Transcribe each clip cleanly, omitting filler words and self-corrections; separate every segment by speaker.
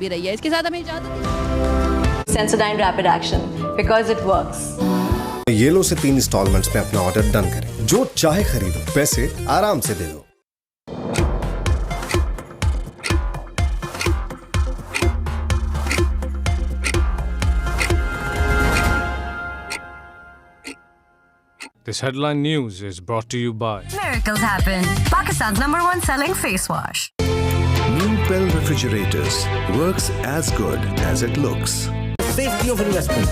Speaker 1: भी रही है। इसके साथ हमें इजाजत।
Speaker 2: Sensodyne Rapid Action because it works.
Speaker 3: Yellow से 3 इंस्टॉलमेंट्स में अपना ऑर्डर डन करें। जो चाहे खरीदो, पैसे आराम से दे दो।
Speaker 4: This headline news is brought to you by
Speaker 5: Miracles happen. Pakistan's #1 selling face wash.
Speaker 6: New Pell Refrigerators works as good as it looks.
Speaker 7: Safety of investment.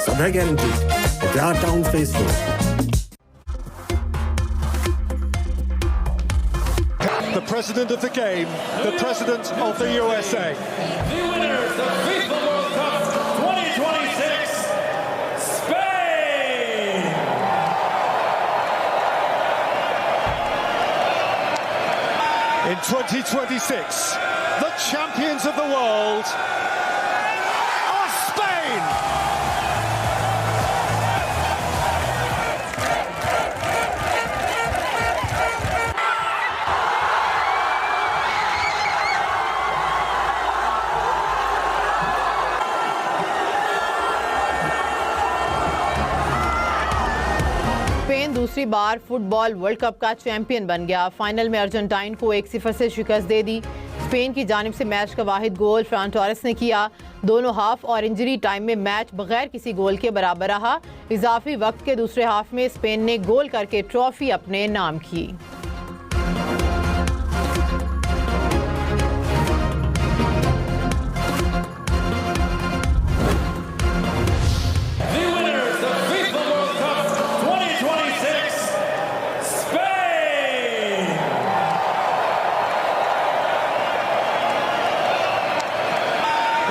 Speaker 7: Sabha guaranteed. Jar Town Phase 4.
Speaker 8: The president of the game, the president of the USA.
Speaker 9: The winners of FIFA World Cup 2026, Spain!
Speaker 8: In 2026, the champions of the world are Spain!
Speaker 10: Spain दूसरी बार football world cup का champion बन गया। Final में Argentine को 1-0 से शिकस्त दे दी। Spain की जानिब से मैच का वाहिद गोल फरान टोरेस ने किया। दोनों हाफ और इंजरी टाइम में मैच बगैर किसी गोल के बराबर रहा। इजाफी वक्त के दूसरे हाफ में स्पेन ने गोल करके ट्रॉफी अपने नाम की।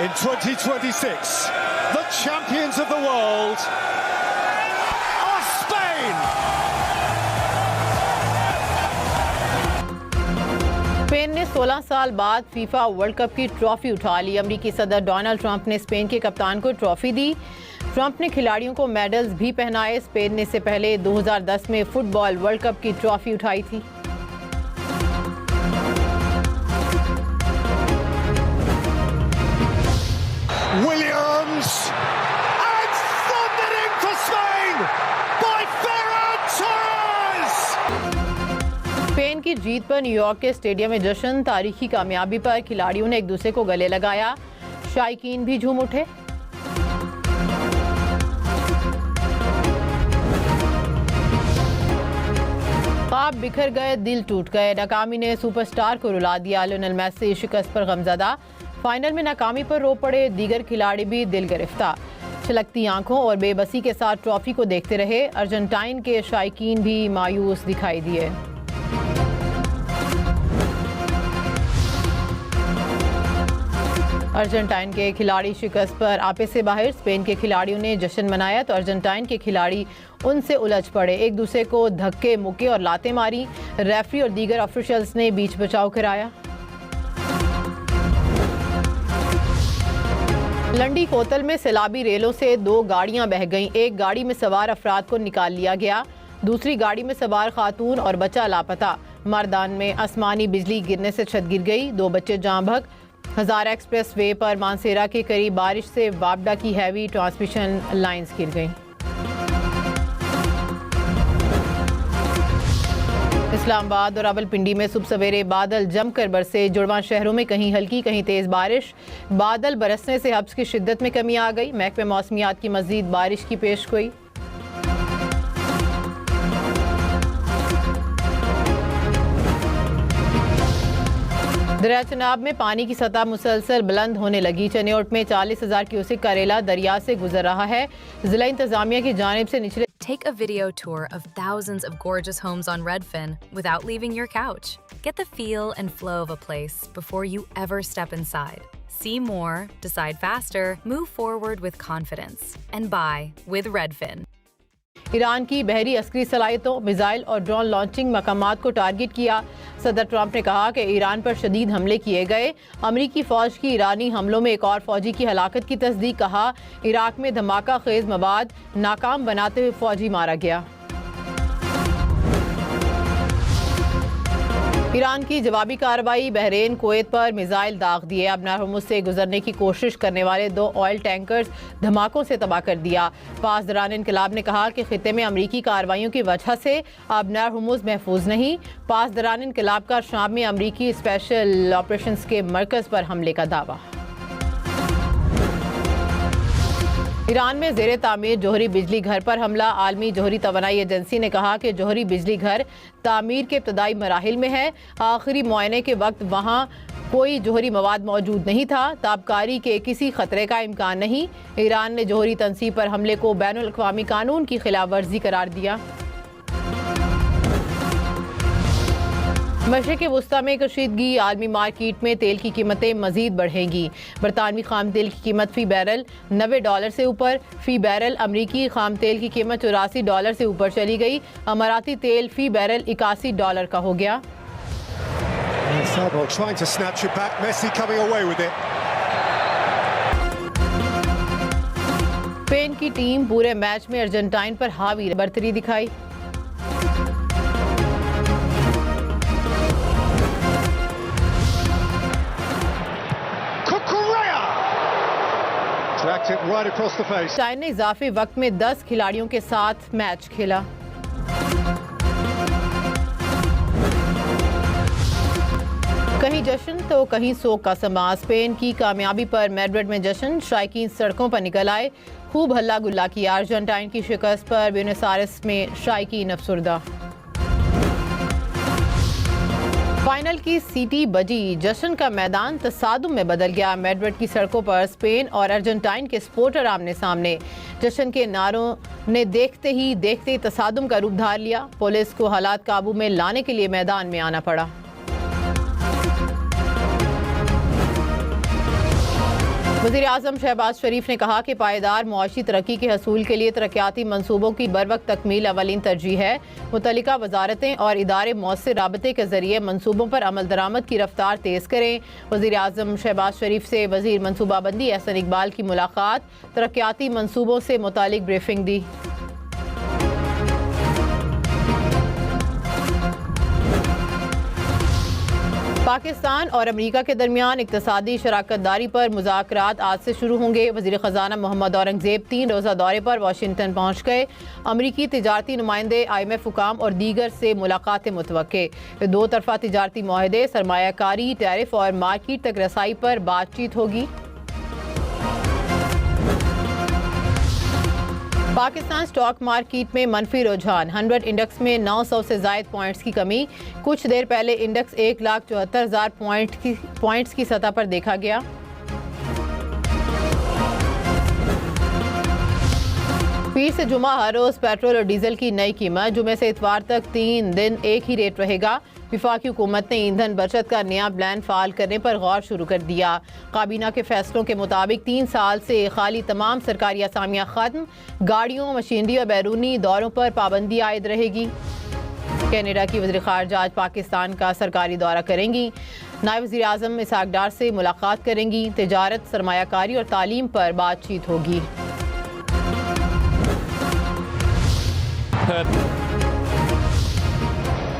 Speaker 8: In 2026, the champions of the world are Spain!
Speaker 10: Spain ने 16 साल बाद फीफा वर्ल्ड कप की ट्रॉफी उठा ली। अमरीकी सदर डोनाल्ड ट्रंप ने स्पेन के कप्तान को ट्रॉफी दी। ट्रंप ने खिलाड़ियों को मेडल्स भी पहनाए। स्पेन ने इससे पहले 2010 में फुटबॉल वर्ल्ड कप की ट्रॉफी उठाई थी।
Speaker 8: Williams and thundering for Spain by Ferran Torres!
Speaker 10: Spain की जीत पर न्यूयॉर्क के स्टेडियम में जश्न। तारीखी कामयाबी पर खिलाड़ियों ने एक दूसरे को गले लगाया। शायकीन भी झूम उठे। ख्वाब बिखर गए, दिल टूट गए। नाकामी ने सुपरस्टार को रुला दिया। लियोनेल मेसी शिकस्त पर गमज़दा। फाइनल में नाकामी पर रो पड़े। दीगर खिलाड़ी भी दिल गिरफ्तार। छलकती आंखों और बेबसी के साथ ट्रॉफी को देखते रहे। अर्जेंटाइन के शायकीन भी मायूस दिखाई दिए। अर्जेंटाइन के खिलाड़ी शिकस्त पर आपे से बाहर। स्पेन के खिलाड़ियों ने जश्न मनाया तो अर्जेंटाइन के खिलाड़ी उनसे उलझ पड़े। एक दूसरे को धक्के मुक्के और लातें मारी। रेफरी और दीगर ऑफिशियल्स ने बीच बचाव कराया। लंडी कोतल में सैलाबी रेलों से 2 गाड़ियां बह गईं। एक गाड़ी में सवार अफराद को निकाल लिया गया। दूसरी गाड़ी में सवार खातून और बच्चा लापता। मर्दान में आसमानी बिजली गिरने से छत गिर गई। 2 बच्चे जाँ बहक। हज़ारा एक्सप्रेस वे पर मानसेरा के करीब बारिश से वापडा की हैवी ट्रांसमिशन लाइंस गिर गईं। इस्लामाबाद और रावलपिंडी में सुबह सवेरे बादल जमकर बरसे। जुड़वां शहरों में कहीं हल्की कहीं तेज बारिश। बादल बरसने से हब्स की शिद्दत में कमी आ गई। महकमे मौसमियात की मजीद बारिश की पेशगोई। दरिया चनाब में पानी की सतह मुसलसल बुलंद होने लगी। चनेौट में 40,000 क्यूसेक का रेला दरिया से गुजर रहा है। जिला इंतजामिया की जानिब से निचले
Speaker 11: Take a video tour of thousands of gorgeous homes on Redfin without leaving your couch. Get the feel and flow of a place before you ever step inside. See more, decide faster, move forward with confidence, and buy with Redfin.
Speaker 10: Iran की बहरी Askari सलाहियतों, missile और drone launching मकामात को target किया। सदर Trump ने कहा कि Iran पर शदीद हमले किए गए। अमरीकी फौज की ईरानी हमलों में एक और फौजी की हलाकत की तस्दीक। कहा इराक में धमाका खेज मवाद नाकाम बनाते हुए फौजी मारा गया। ईरान की जवाबी कार्रवाई, बहरीन कुवैत पर मिसाइल दाग दिए। अबनार हुर्मुज से गुजरने की कोशिश करने वाले 2 ऑयल टैंकर्स धमाकों से तबाह कर दिया। पासदारान इनकलाब ने कहा कि खित्ते में अमरीकी कार्रवाइयों की वजह से अबनार हुर्मुज महफूज नहीं। पासदारान इनकलाब का शाम में अमरीकी स्पेशल ऑपरेशंस के मरकज पर हमले का दावा। ईरान में ज़ेरे तामीर जोहरी बिजली घर पर हमला। आलमी जोहरी तवानाई एजेंसी ने कहा कि जोहरी बिजली घर तामीर के इब्तदाई मराहिल में है। आखिरी मुआयने के वक्त वहाँ कोई जोहरी मवाद मौजूद नहीं था। ताबकारी के किसी खतरे का इम्कान नहीं। ईरान ने जोहरी तनसीब पर हमले को बैनुल अक़वामी कानून की खिलाफ वर्जी करार दिया। मशरिक़ वुस्ता में कशीदगी, आलमी मार्केट में तेल की कीमतें मज़ीद बढ़ेंगी। बरतानवी खाम तेल की कीमत फ़ी बैरल $90 से ऊपर। फ़ी बैरल अमरीकी खाम तेल की कीमत $84 से ऊपर चली गई। अमाराती तेल फ़ी बैरल $81 का हो गया। स्पेन की टीम पूरे मैच में अर्जेंटाइन पर हावी बर्तरी दिखाई। चाइन ने इजाफी वक्त में 10 खिलाड़ियों के साथ मैच खेला। कहीं जश्न तो कहीं सोग का समा। स्पेन की कामयाबी पर मैड्रिड में जश्न, शायकीन सड़कों पर निकल आए, खूब हल्ला गुल्ला किया। अर्जेंटाइन की शिकस्त पर ब्यूनस आयर्स में शायकीन अफसुर्दा। फाइनल की सीटी बजी, जश्न का मैदान तसादुम में बदल गया। मैड्रिड की सड़कों पर स्पेन और अर्जेंटाइन के सपोर्टर आमने सामने। जश्न के नारों ने देखते तसादुम का रूप धार लिया। पुलिस को हालात काबू में लाने के लिए मैदान में आना पड़ा। वज़ीर आज़म शहबाज शरीफ ने कहा कि पायदार मुआशी तरक्की के हसूल के लिए तरक्याती मनसूबों की बरवक्त तकमील अवलीन तरजीह है। मुतल्लिका वजारतें और इदारे मौसर राबते के जरिए मनसूबों पर अमल दरामद की रफ्तार तेज़ करें। वज़ीर आज़म शहबाज शरीफ से वज़ीर मनसूबाबंदी एहसन इकबाल की मुलाकात, तरक्याती मनसूबों से मुतालिक ब्रीफिंग दी। पाकिस्तान और अमेरिका के दरमियान इक्तसादी शराकतदारी पर मुज़ाकरात आज से शुरू होंगे। वज़ीर ख़जाना मोहम्मद औरंगज़ेब 3 रोज़ा दौरे पर वाशिंगटन पहुँच गए। अमरीकी तिजारती नुमाइंदे, IMF हुकाम और दीगर से मुलाकातें मुतवक्के। 2 तरफ़ा तिजारती मुआहदे, सरमायाकारी, टैरिफ और मार्केट तक रसाई पर बातचीत होगी। पाकिस्तान स्टॉक मार्केट में मनफी रुझान। 100 इंडेक्स में 900 से ज़ायद पॉइंट्स की कमी। कुछ देर पहले इंडेक्स 1,74,000 पॉइंट्स की सतह पर देखा गया। पीर से जुमा हर रोज़ पेट्रोल और डीजल की नई कीमत। जुमे से इतवार तक 3 दिन एक ही रेट रहेगा। वफाकी हुकूमत ने ईंधन बचत का नया प्लान फाल करने पर गौर शुरू कर दिया। काबीना के फैसलों के मुताबिक 3 साल से खाली तमाम सरकारी असामियाँ खत्म। गाड़ियों, मशीनरी और बैरूनी दौरों पर पाबंदी आयद रहेगी। कनाडा की वज़ीर ख़ारजा आज पाकिस्तान का सरकारी दौरा करेंगी। नायब वज़ीर आज़म इसहाक डार से मुलाकात करेंगी। तिजारत, सरमायाकारी और तालीम पर बातचीत होगी।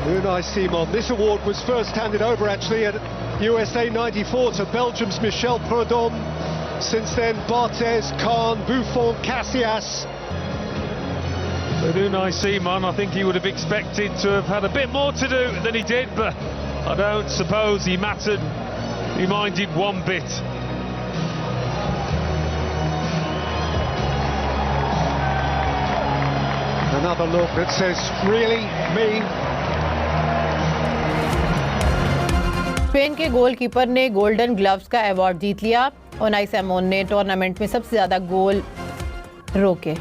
Speaker 8: Unai Simon. This award was first handed over actually at USA 94 to Belgium's Michel Prudhomme. Since then, Barthez, Kahn, Buffon, Casillas.
Speaker 9: With Unai Simon, I think he would have expected to have had a bit more to do than he did, but I don't suppose he minded one bit.
Speaker 8: Another look that says, really, me?
Speaker 10: Spain के goalkeeper ने golden gloves का award जीत लिया। ओनाई सैमोन ने tournament में सबसे ज्यादा गोल रोके।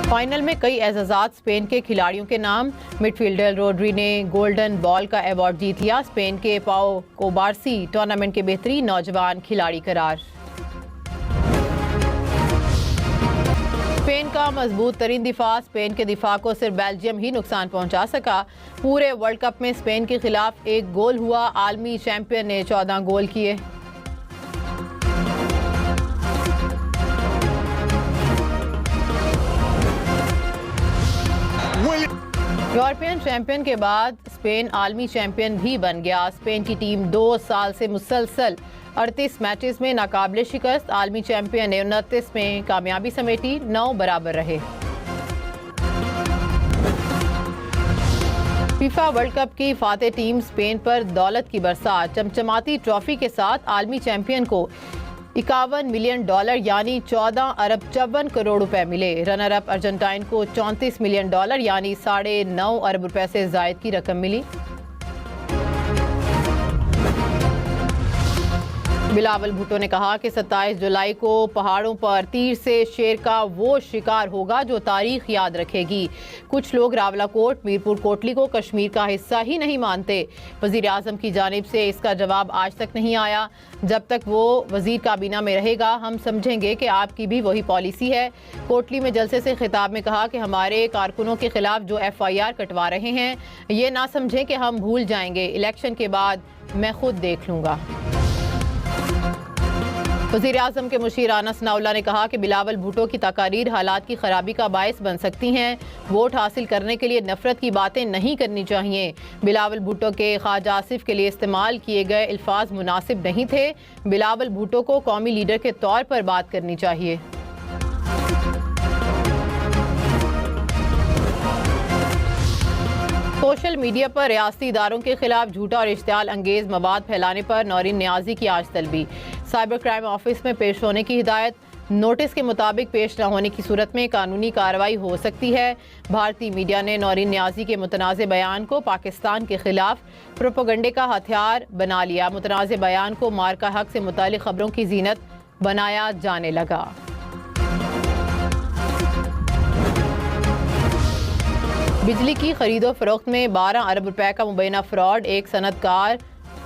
Speaker 10: Final में कई एजाज़ात स्पेन के खिलाड़ियों के नाम। मिडफील्डर रोड्री ने गोल्डन बॉल का अवार्ड जीत लिया। स्पेन के पाओ कोबार्सी टूर्नामेंट के बेहतरीन नौजवान खिलाड़ी करार। स्पेन का मजबूत तरीन दिफा। स्पेन के दिफा को सिर्फ बेल्जियम ही नुकसान पहुंचा सका। पूरे वर्ल्ड कप में स्पेन के खिलाफ 1 गोल हुआ। आलमी चैंपियन ने 14 गोल किए। यूरोपियन चैंपियन के बाद स्पेन आलमी चैंपियन भी बन गया। स्पेन की टीम 2 साल से मुसलसल 38 मैचेस में नाकाबिले शिकस्त। आलमी चैंपियन ने 29 में कामयाबी समेटी, 9 बराबर रहे। फीफा वर्ल्ड कप की फातेह टीम स्पेन पर दौलत की बरसात। चमचमाती ट्रॉफी के साथ आलमी चैंपियन को $51 मिलियन यानी 14 अरब 54 करोड़ रुपए मिले। रनर अप अर्जेंटाइन को $34 मिलियन यानी 9.5 अरब रुपए से जायद की रकम मिली। बिलावल भुट्टो ने कहा कि 27 जुलाई को पहाड़ों पर तीर से शेर का वो शिकार होगा जो तारीख याद रखेगी। कुछ लोग रावलाकोट, मीरपुर कोटली को कश्मीर का हिस्सा ही नहीं मानते। वजीर आजम की जानिब से इसका जवाब आज तक नहीं आया। जब तक वो वजीर काबीना में रहेगा हम समझेंगे कि आपकी भी वही पॉलिसी है। कोटली में जलसे से खिताब में कहा कि हमारे कारकुनों के खिलाफ जो FIR कटवा रहे हैं ये ना समझें कि हम भूल जाएंगे, इलेक्शन के बाद मैं खुद देख लूँगा। वज़ीर आज़म के मुशीर अनस नाउल्ला ने कहा कि बिलावल भुट्टो की तकारीर हालात की खराबी का बायस बन सकती हैं। वोट हासिल करने के लिए नफरत की बातें नहीं करनी चाहिए। बिलावल भुट्टो के ख्वाजा आसिफ के लिए इस्तेमाल किए गए अल्फाज मुनासिब नहीं थे। बिलावल भुट्टो को कौमी लीडर के तौर पर बात करनी चाहिए। सोशल मीडिया पर रियासती इदारों के खिलाफ झूठा और इश्तियाल अंगेज मवाद फैलाने पर नौरीन नियाजी की आज तलबी। साइबर क्राइम ऑफिस में पेश होने की हिदायत। नोटिस के मुताबिक पेश न होने की सूरत में कानूनी कार्रवाई हो सकती है। भारतीय मीडिया ने नौरीन नियाजी के मुतनाज़े बयान को पाकिस्तान के खिलाफ प्रोपेगेंडे का हथियार बना लिया। मुतनाज़े बयान को मार्का हक से मुतालिक खबरों की जीनत बनाया जाने लगा। बिजली की खरीदो फरोख्त में 12 अरब रुपए का मुबैना फ्रॉड। एक सनतकार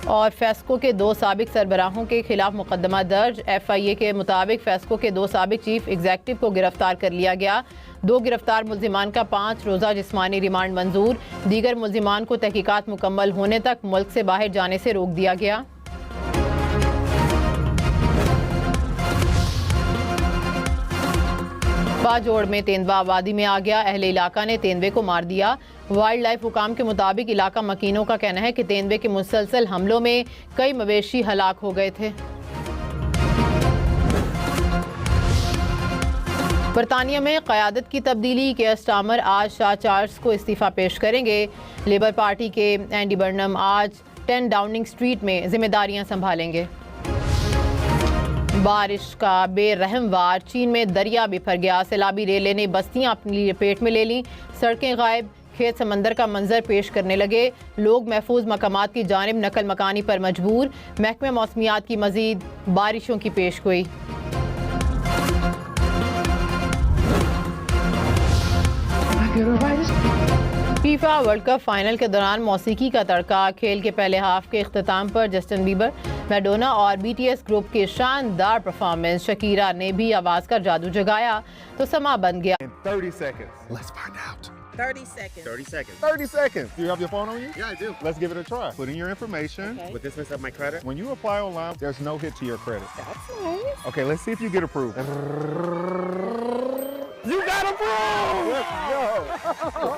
Speaker 10: और फेस्को के 2 साबिक सरबराहों के खिलाफ मुकदमा दर्ज। FIA के मुताबिक फेस्को के 2 साबिक चीफ एग्जीक्यूटिव को गिरफ्तार कर लिया गया। 2 गिरफ्तार मुल्जिमान का 5 रोज़ा जिस्मानी रिमांड मंजूर। दीगर मुल्जिमान को तहकीकात मुकम्मल होने तक मुल्क से बाहर जाने से रोक दिया गया। बाजोड़ में तेंदुआ आबादी में आ गया। अहले इलाका ने तेंदुए को मार दिया। वाइल्ड लाइफ हुकाम के मुताबिक इलाका मकीनों का कहना है कि तेंदुए के मुसलसल हमलों में कई मवेशी हलाक हो गए थे। बरतानिया में क़यादत की तब्दीली। केयर स्टार्मर आज शाह चार्ल्स को इस्तीफ़ा पेश करेंगे। लेबर पार्टी के एंडी बर्नम आज 10 डाउनिंग स्ट्रीट में जिम्मेदारियां संभालेंगे। बारिश का बेरहम वार। चीन में दरिया बिफर गया। सैलाबी रेलें ने बस्तियां अपनी लपेट में ले लीं। सड़कें गायब। खेत समंदर का मंजर पेश करने लगे। लोग महफूज मकामात की जानिब नकल मकानी पर मजबूर। महकमे मौसमियात की मजीद बारिशों की पेश गोई। फीफा वर्ल्ड कप फाइनल के दौरान मौसीकी का तड़का। खेल के पहले हाफ के इख्तिताम पर जस्टिन बीबर, मैडोना और BTS ग्रुप के शानदार परफॉर्मेंस। शकीरा ने भी आवाज का जादू जगाया तो समा बन गया।
Speaker 12: 30 seconds. Let's find out.
Speaker 13: 30 seconds.
Speaker 12: 30 seconds. 30 seconds. Do you have your phone on you?
Speaker 13: Yeah, I do.
Speaker 12: Let's give it a try. Put in your information.
Speaker 13: Okay.
Speaker 12: Would this mess up my credit? When you apply online, there's no hit to your credit.
Speaker 13: That's nice.
Speaker 12: Okay, let's see if you get approved. You got approved! Let's go!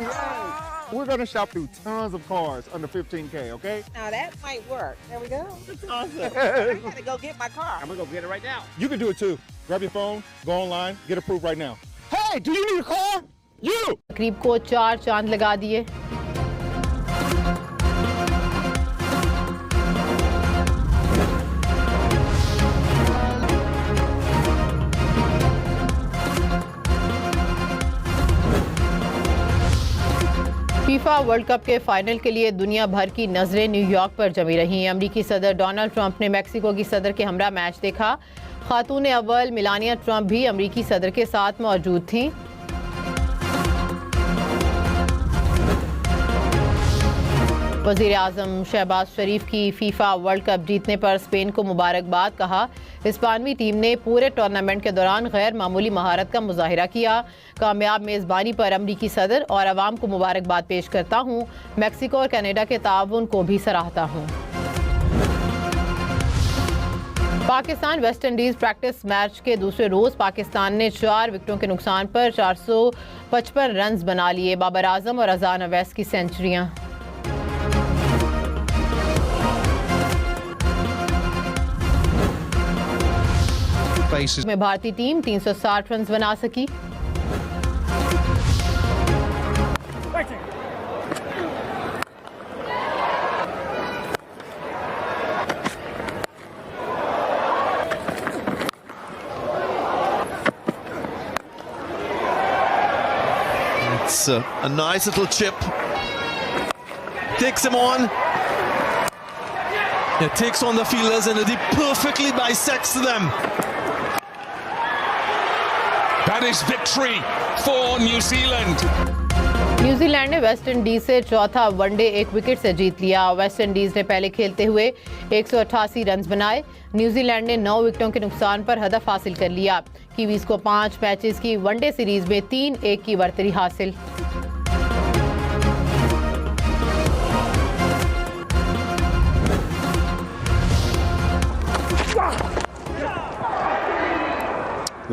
Speaker 12: Yes. We're going to shop through tons of cars under 15K, okay?
Speaker 13: Now that might work. There we go.
Speaker 12: That's awesome.
Speaker 13: I gotta go get my car.
Speaker 12: I'm going to go get it right now. You can do it too. Grab your phone, go online, get approved right now. Hey, do you need a car? You!
Speaker 10: तकरीब को 4 चांद लगा दिए। FIFA world cup के final के लिए दुनिया भर की नजरें न्यूयॉर्क पर जमी रहीं। अमरीकी सदर डोनाल्ड ट्रंप ने मैक्सिको की सदर के हमरा मैच देखा। खातून अव्वल मिलानिया ट्रंप भी अमरीकी सदर के साथ मौजूद थीं। वज़ीर आज़म शहबाज शरीफ की फीफा वर्ल्ड कप जीतने पर स्पेन को मुबारकबाद। कहा हिस्पानवी टीम ने पूरे टूर्नामेंट के दौरान गैर मामूली महारत का मुजाहिरा किया। कामयाब मेज़बानी पर अमरीकी सदर और अवाम को मुबारकबाद पेश करता हूँ। मैक्सिको और कनाडा के ताउन को भी सराहता हूँ। Pakistan West Indies practice match के दूसरे रोज पाकिस्तान ने 4 विकेटों के नुकसान पर 455 रन बना लिए। बाबर आजम और अजान अवैस की सेंचुरियां। में भारतीय टीम 360 रन बना सकी।
Speaker 14: It's a nice little chip. Takes him on. It takes on the fielders and he perfectly bisects them.
Speaker 4: That is victory for New Zealand.
Speaker 10: New Zealand ने वेस्ट इंडीज से चौथा वनडे 1 विकेट से जीत लिया। West Indies ने पहले खेलते हुए 188 run बनाए। न्यूजीलैंड ने 9 विकेटों के नुकसान पर हदफ हासिल कर लिया। कीवीज को 5 मैचेस की वनडे सीरीज में 3-1 की बढ़तरी हासिल।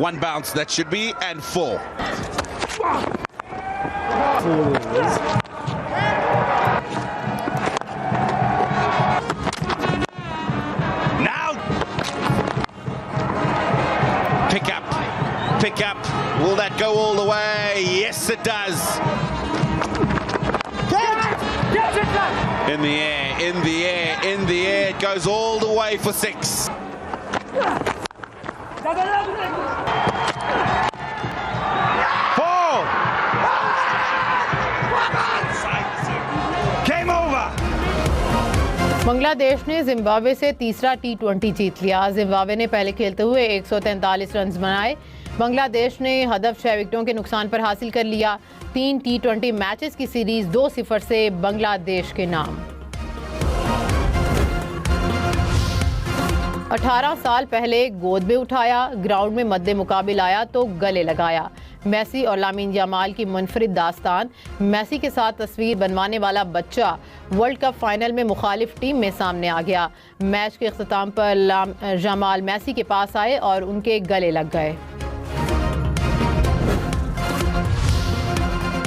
Speaker 14: One bounce that should be and 4. Now pick up. Will that go all the way? Yes, it does. In the air. It goes all the way for 6. Bangladesh ने Zimbabwe से तीसरा T20 जीत लिया। Zimbabwe ने पहले खेलते हुए 143 रन बनाए। बांग्लादेश ने हदफ 6 विकेटों के नुकसान पर हासिल कर लिया। 3 T20 मैचेस की सीरीज 2-0 से बांग्लादेश के नाम। 18 साल पहले गोद में उठाया, ग्राउंड में मद्दे मुकाबिल आया तो गले लगाया। मेसी और लामीन जमाल की मुनफरिद दास्तान। मेसी के साथ तस्वीर बनवाने वाला बच्चा वर्ल्ड कप फाइनल में मुखालिफ टीम में सामने आ गया। मैच के इख्तिताम पर जमाल मेसी के पास आए और उनके गले लग गए।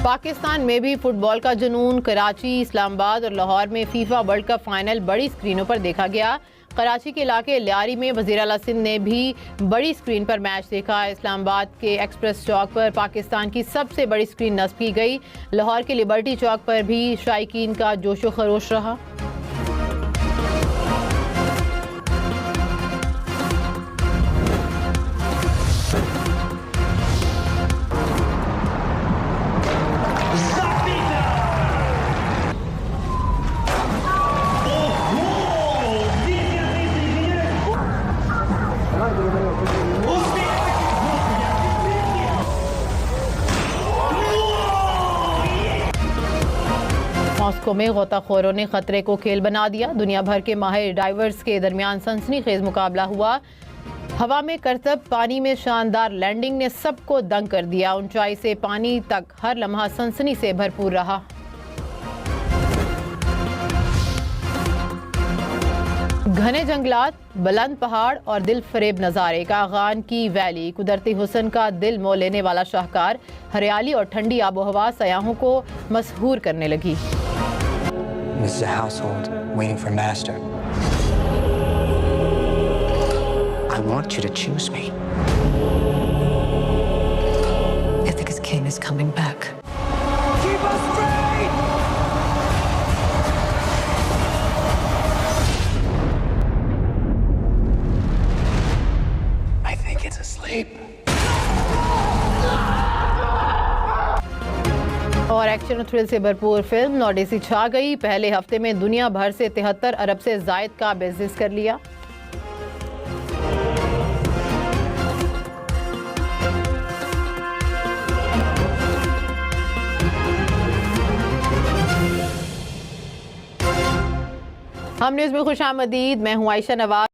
Speaker 14: पाकिस्तान में भी फुटबॉल का जुनून। कराची, इस्लामाबाद और लाहौर में फीफा वर्ल्ड कप फाइनल बड़ी स्क्रीनों पर देखा गया। कराची के इलाके लियारी में वज़ीर आला सिंध ने भी बड़ी स्क्रीन पर मैच देखा। इस्लामाबाद के एक्सप्रेस चौक पर पाकिस्तान की सबसे बड़ी स्क्रीन नस्ब की गई। लाहौर के लिबर्टी चौक पर भी शायकीन का जोशो खरोश रहा। मॉस्को में गोताखोरों ने खतरे को खेल बना दिया। दुनिया भर के माहिर डाइवर्स के दरमियान सनसनीखेज मुकाबला हुआ। हवा में करतब, पानी में शानदार लैंडिंग ने सबको दंग कर दिया। ऊंचाई से पानी तक हर लम्हा सनसनी से भरपूर रहा। घने जंगलात, बुलंद पहाड़ और दिल फरेब नज़ारे। कागान की वैली कुदरती हुस्न का दिल मोह लेने वाला शाहकार। हरियाली और ठंडी आबोहवा सयाहों को मसहूर करने लगी।
Speaker 15: This is a household waiting for master. I want you to choose me.
Speaker 5: Ithaca's king is coming back.
Speaker 15: Keep us free! I think it's asleep.
Speaker 10: और एक्शन और थ्रिल से भरपूर फिल्म ओडेसी छा गई। पहले हफ्ते में दुनिया भर से 73 अरब से जायद का बिजनेस कर लिया। हम न्यूज़ में खुश आमदीद। मैं हूं आयशा नवाज।